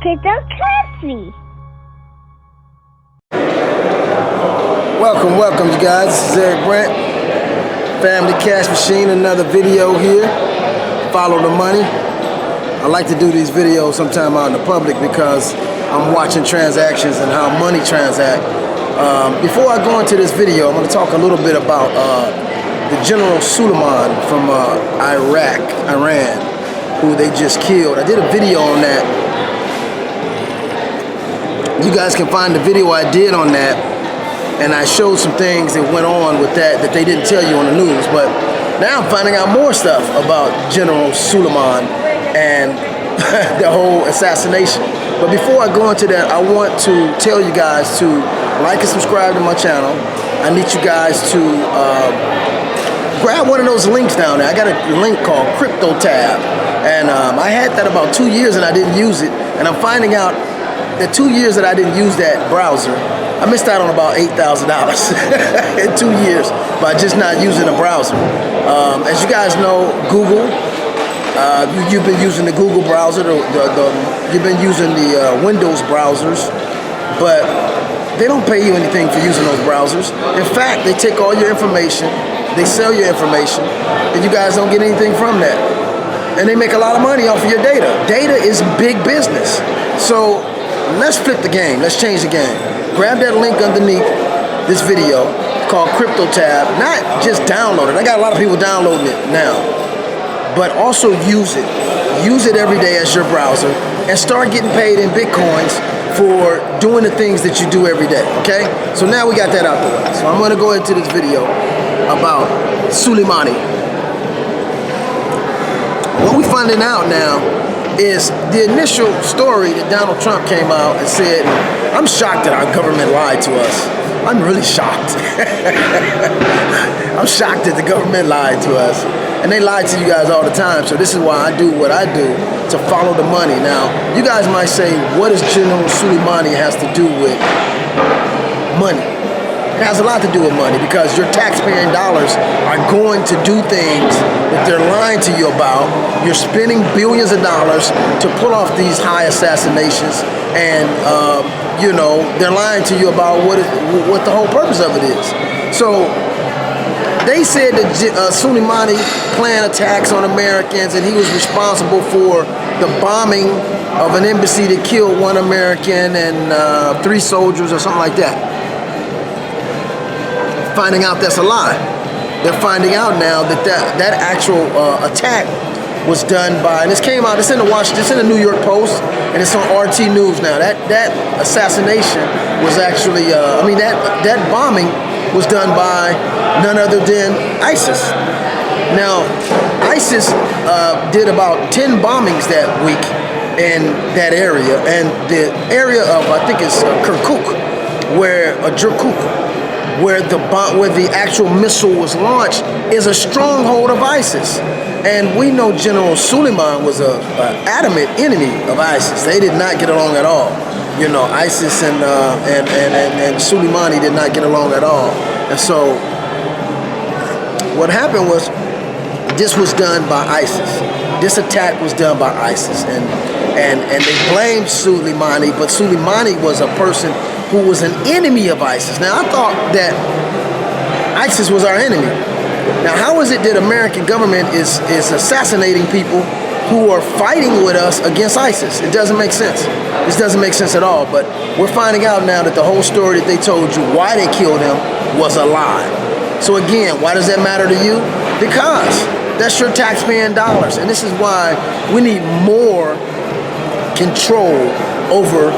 cryptocurrency. Welcome you guys. This is Eric Brant, Family Cash Machine. Another video here. Follow the money. I like to do these videos sometime out in the public because I'm watching transactions and how money transact. Before I go into this video, I'm going to talk a little bit about the General Soleimani from Iran, who they just killed. I did a video on that. You guys can find the video I did on that, and I showed some things that went on with that they didn't tell you on the news. But now I'm finding out more stuff about General Soleimani and the whole assassination. But before I go into that, I want to tell you guys to like and subscribe to my channel. I need you guys to grab one of those links down there. I got a link called Crypto Tab, and I had that about 2 years and I didn't use it. And I'm finding out that 2 years that I didn't use that browser, I missed out on about $8,000 in 2 years by just not using a browser. As you guys know, Google, you've been using the Google browser, you've been using the Windows browsers, but they don't pay you anything for using those browsers. In fact, they take all your information, they sell your information, and you guys don't get anything from that. And they make a lot of money off of your data. Data is big business. So let's flip the game, let's change the game. Grab that link underneath this video called Crypto Tab. Not just download it. I got a lot of people downloading it now. But also use it. Use it every day as your browser and start getting paid in Bitcoins for doing the things that you do every day, okay? So now we got that out the way. So I'm gonna go into this video about Soleimani. What we're finding out now is the initial story that Donald Trump came out and said, I'm shocked that our government lied to us. I'm really shocked. I'm shocked that the government lied to us. And they lie to you guys all the time. So this is why I do what I do, to follow the money. Now, you guys might say, what does General Soleimani has to do with money? It has a lot to do with money because your taxpaying dollars are going to do things that they're lying to you about. You're spending billions of dollars to pull off these high assassinations, and you know, they're lying to you about what the whole purpose of it is. So they said that Soleimani planned attacks on Americans and he was responsible for the bombing of an embassy that killed 1 American and 3 soldiers or something like that. Finding out that's a lie. They're finding out now that actual attack was done by, and this came out, it's in the New York Post, and it's on RT News now. That assassination was actually, that bombing was done by none other than ISIS. Now, ISIS did about 10 bombings that week in that area, and the area of, I think it's Kirkuk, where the actual missile was launched is a stronghold of ISIS. And we know General Soleimani was an adamant enemy of ISIS. They did not get along at all. You know, ISIS and Soleimani did not get along at all. And so what happened was, this was done by ISIS. This attack was done by ISIS. And they blamed Soleimani, but Soleimani was a person who was an enemy of ISIS. Now, I thought that ISIS was our enemy. Now, how is it that American government is assassinating people who are fighting with us against ISIS? It doesn't make sense. This doesn't make sense at all. But we're finding out now that the whole story that they told you why they killed him was a lie. So again, why does that matter to you? Because that's your taxpaying dollars. And this is why we need more control over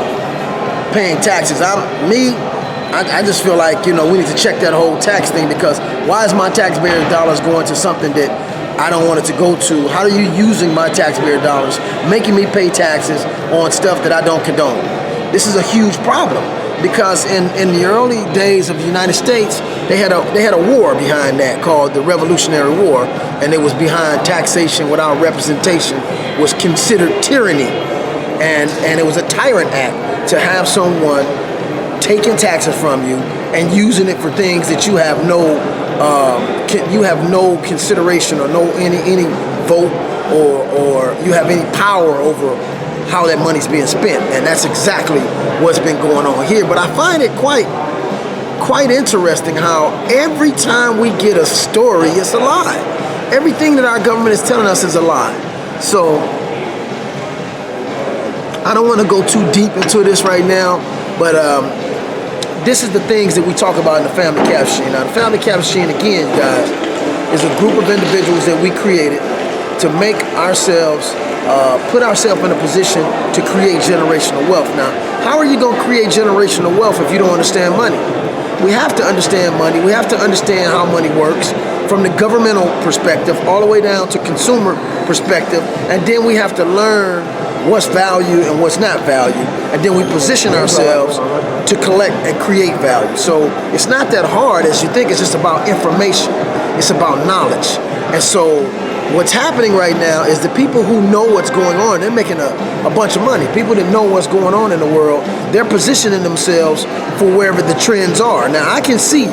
paying taxes. I just feel like, you know, we need to check that whole tax thing, because why is my taxpayer dollars going to something that I don't want it to go to? How are you using my taxpayer dollars, making me pay taxes on stuff that I don't condone? This is a huge problem, because in the early days of the United States, they had a war behind that called the Revolutionary War, and it was behind taxation without representation was considered tyranny, and it was a tyrant act to have someone taking taxes from you and using it for things that you have no consideration or any vote or you have any power over how that money's being spent. And that's exactly what's been going on here. But I find it quite interesting how every time we get a story, it's a lie. Everything that our government is telling us is a lie. So I don't want to go too deep into this right now, but this is the things that we talk about in the Family Cap Machine. Now, the Family Cap Machine, again, guys, is a group of individuals that we created to make ourselves, put ourselves in a position to create generational wealth. Now, how are you going to create generational wealth if you don't understand money? We have to understand money. We have to understand how money works from the governmental perspective all the way down to consumer perspective. And then we have to learn what's value and what's not value. And then we position ourselves to collect and create value. So it's not that hard as you think. It's just about information. It's about knowledge. And so what's happening right now is the people who know what's going on, they're making a bunch of money. People that know what's going on in the world, they're positioning themselves for wherever the trends are. Now, I can see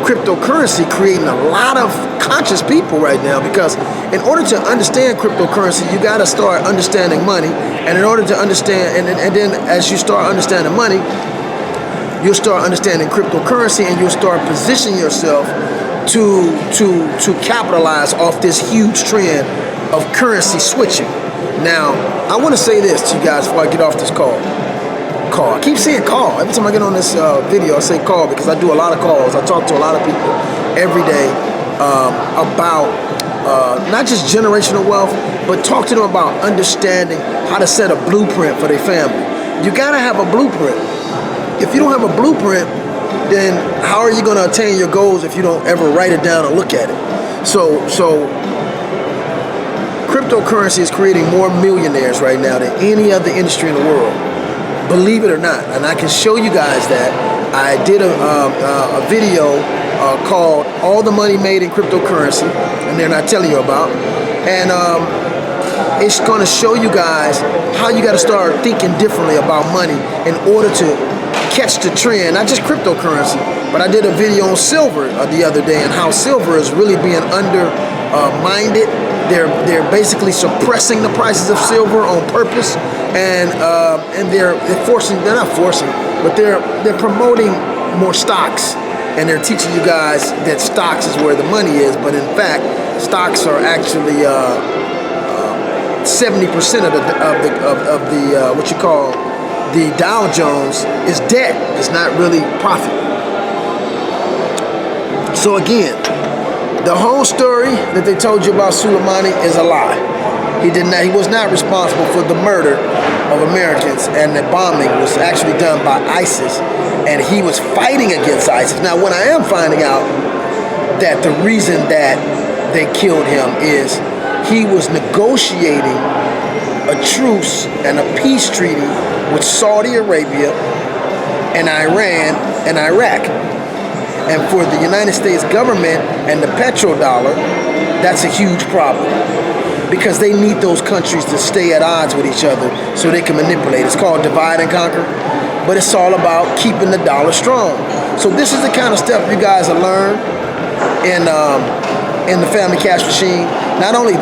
cryptocurrency creating a lot of conscious people right now, because in order to understand cryptocurrency, you got to start understanding money. And in order to understand, and then as you start understanding money, you'll start understanding cryptocurrency, and you'll start positioning yourself to capitalize off this huge trend of currency switching. Now, I want to say this to you guys before I get off this call. I keep saying call. Every time I get on this video, I say call, because I do a lot of calls. I talk to a lot of people every day about not just generational wealth, but talk to them about understanding how to set a blueprint for their family. You got to have a blueprint. If you don't have a blueprint, then how are you going to attain your goals if you don't ever write it down and look at it? So cryptocurrency is creating more millionaires right now than any other industry in the world. Believe it or not. And I can show you guys that. I did a video called All the Money Made in Cryptocurrency, and they're not telling you about. And it's going to show you guys how you got to start thinking differently about money in order to catch the trend, not just cryptocurrency, but I did a video on silver the other day, and how silver is really being undermined. They're basically suppressing the prices of silver on purpose, and they're not forcing, but they're promoting more stocks, and they're teaching you guys that stocks is where the money is, but in fact, stocks are actually 70% of the what you call the Dow Jones is debt. It's not really profit. So again, the whole story that they told you about Soleimani is a lie. He was not responsible for the murder of Americans, and the bombing was actually done by ISIS, and he was fighting against ISIS. Now, when I am finding out that the reason that they killed him is he was negotiating a truce and a peace treaty with Saudi Arabia and Iran and Iraq. And for the United States government and the petrodollar, that's a huge problem, because they need those countries to stay at odds with each other so they can manipulate. It's called divide and conquer, but it's all about keeping the dollar strong. So this is the kind of stuff you guys will learn in the Family Cash Machine. Not only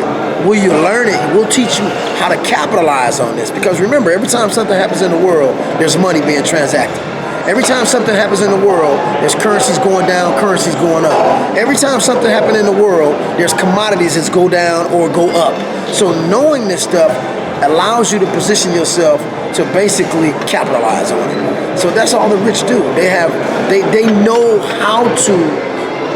will you learn it, we'll teach you how to capitalize on this. Because remember, every time something happens in the world, there's money being transacted. Every time something happens in the world, there's currencies going down, currencies going up. Every time something happens in the world, there's commodities that go down or go up. So knowing this stuff allows you to position yourself to basically capitalize on it. So that's all the rich do. They know how to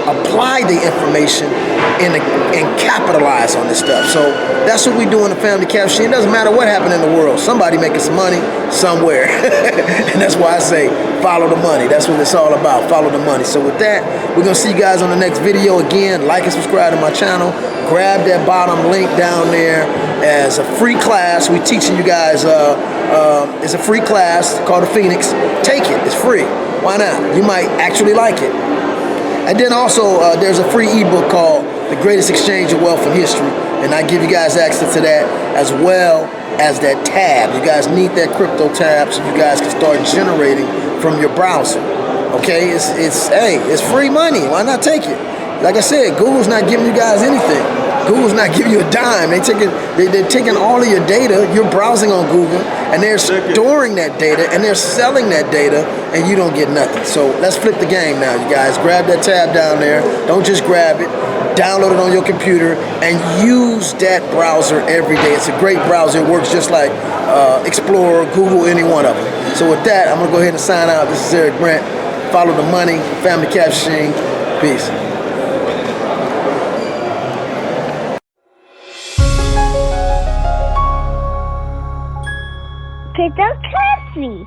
apply the information and capitalize on this stuff. So that's what we do in the Family Cap Machine. It doesn't matter what happened in the world. Somebody making some money somewhere. And that's why I say follow the money. That's what it's all about. Follow the money. So with that, we're going to see you guys on the next video. Again, like and subscribe to my channel. Grab that bottom link down there as a free class. We're teaching you guys, it's a free class called the Phoenix. Take it. It's free. Why not? You might actually like it. And then also, there's a free ebook called The Greatest Exchange of Wealth in History. And I give you guys access to that, as well as that tab. You guys need that crypto tab so you guys can start generating from your browser. Okay, it's free money. Why not take it? Like I said, Google's not giving you guys anything. Google's not giving you a dime. They're taking all of your data. You're browsing on Google, and they're storing that data, and they're selling that data, and you don't get nothing. So let's flip the game now, you guys. Grab that tab down there. Don't just grab it. Download it on your computer and use that browser every day. It's a great browser. It works just like Explorer, Google, any one of them. So with that, I'm going to go ahead and sign out. This is Eric Brent. Follow the money. Family Capturing. Peace. Cryptocurrency.